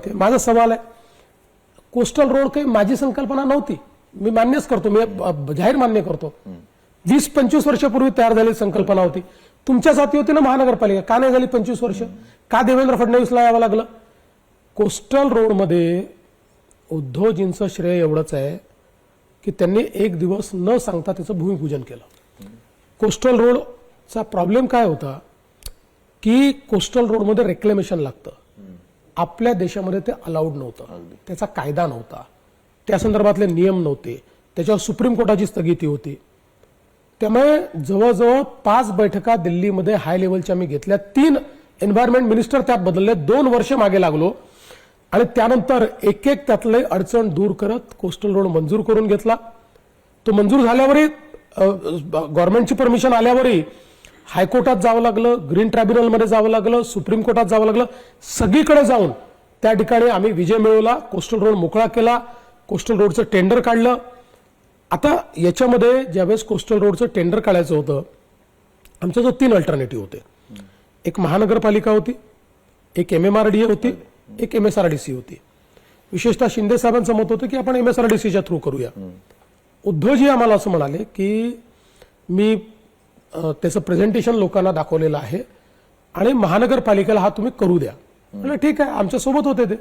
माहिती आहे, माझा सवाल आहे, कोस्टल रोड काही माझी संकल्पना नव्हती, मी मान्यच करतो, मी जाहीर मान्य करतो. 20-25 वर्षापूर्वी तयार झालेली संकल्पना होती. तुमच्याच हाती होती ना महानगरपालिका, का नाही झाली 25 वर्ष? का देवेंद्र फडणवीसला यावं लागलं? कोस्टल रोडमध्ये उद्धवजींचं श्रेय एवढंच आहे की त्यांनी एक दिवस न सांगता त्याचं भूमिपूजन केलं. कोस्टल रोडचा प्रॉब्लेम काय होता की कोस्टल रोडमध्ये रेक्लेमेशन लागतं. आपल्या देशामध्ये ते अलाउड नव्हतं, त्याचा कायदा नव्हता, त्या संदर्भातले नियम नव्हते, त्याच्यावर सुप्रीम कोर्टाची स्थगिती होती. त्यामुळे जवळजवळ 5 बैठका दिल्लीमध्ये हाय लेवलच्या मी घेतल्या. 3 एन्व्हायरमेंट मिनिस्टर त्यात बदलले, 2 वर्ष मागे लागलो आणि त्यानंतर एक एक त्यातले अडचण दूर करत कोस्टल रोड मंजूर करून घेतला. तो मंजूर झाल्यावरही गव्हर्नमेंटची परमिशन आल्यावरही हायकोर्टात जावं लागलं, ग्रीन ट्रायब्युनलमध्ये जावं लागलं, सुप्रीम कोर्टात जावं लागलं. सगळीकडे जाऊन त्या ठिकाणी आम्ही विजय मिळवला, कोस्टल रोड मोकळा केला, कोस्टल रोडचं टेंडर काढलं. आता याच्यामध्ये ज्यावेळेस कोस्टल रोडचं टेंडर काढायचं होतं, आमच्या जो 3 अल्टरनेटिव्ह होते. एक महानगरपालिका होती, एक MMRDA होती, एक MSRDC होती. विशेषतः शिंदे साहेबांचं मत होतं की आपण MSRDCच्या थ्रू करूया. उद्धवजी आम्हाला असं म्हणाले की मी त्याचं प्रेझेंटेशन लोकांना दाखवलेलं आहे आणि महानगरपालिकेला हा तुम्ही करू द्या. म्हणजे ठीक आहे, आमच्या सोबत होते ते,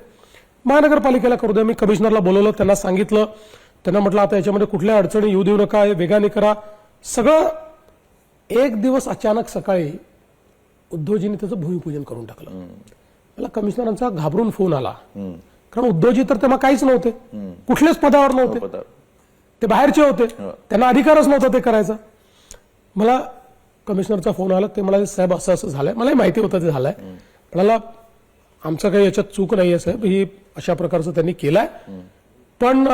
महानगरपालिकेला करू द्या. मी कमिशनरला बोलवलं, त्यांना सांगितलं, त्यांना म्हटलं आता याच्यामध्ये कुठल्या अडचणी येऊ देऊ नका, वेगाने करा सगळं. एक दिवस अचानक सकाळी उद्धवजींनी त्याचं भूमिपूजन करून टाकलं. मला कमिशनरांचा घाबरून फोन आला, कारण उद्धवजी तर तेव्हा काहीच नव्हते, कुठल्याच पदावर नव्हते, ते बाहेरचे होते, त्यांना अधिकारच नव्हता ते करायचा. मला कमिशनरचा फोन आला, ते म्हणाले साहेब असं असं झालंय. मलाही माहिती होतं ते झालंय. म्हणाला आमचं काही याच्यात चूक नाहीये साहेब, ही अशा प्रकारचं त्यांनी केलंय, पण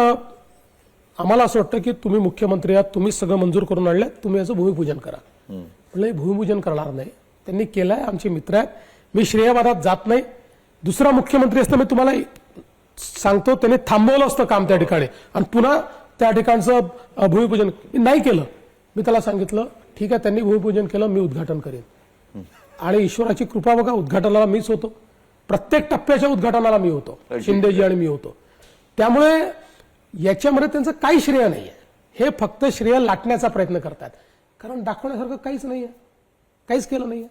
आम्हाला असं वाटतं की तुम्ही मुख्यमंत्री आहात, तुम्ही सगळं मंजूर करून आणलंय, तुम्ही याचं भूमिपूजन करा. म्हणलं भूमिपूजन करणार नाही, त्यांनी केलंय, आमचे मित्र आहेत, मी श्रेयवादात जात नाही. दुसरा मुख्यमंत्री असतं मी तुम्हाला सांगतो, त्यांनी थांबवलं असतं काम त्या ठिकाणी आणि पुन्हा त्या ठिकाणचं भूमिपूजन नाही केलं. मी त्याला सांगितलं ठीक आहे, त्यांनी भूमिपूजन केलं, मी उद्घाटन करेन. आणि ईश्वराची कृपा बघा, उद्घाटनाला मीच होतो, प्रत्येक टप्प्याच्या उद्घाटनाला मी होतो, शिंदेजी आणि मी होतो. त्यामुळे याच्यामध्ये त्यांचं काही श्रेय नाहीये, हे फक्त श्रेय लाटण्याचा प्रयत्न करतात, कारण दाखवण्यासारखं काहीच नाहीये, काहीच केलं नाहीये.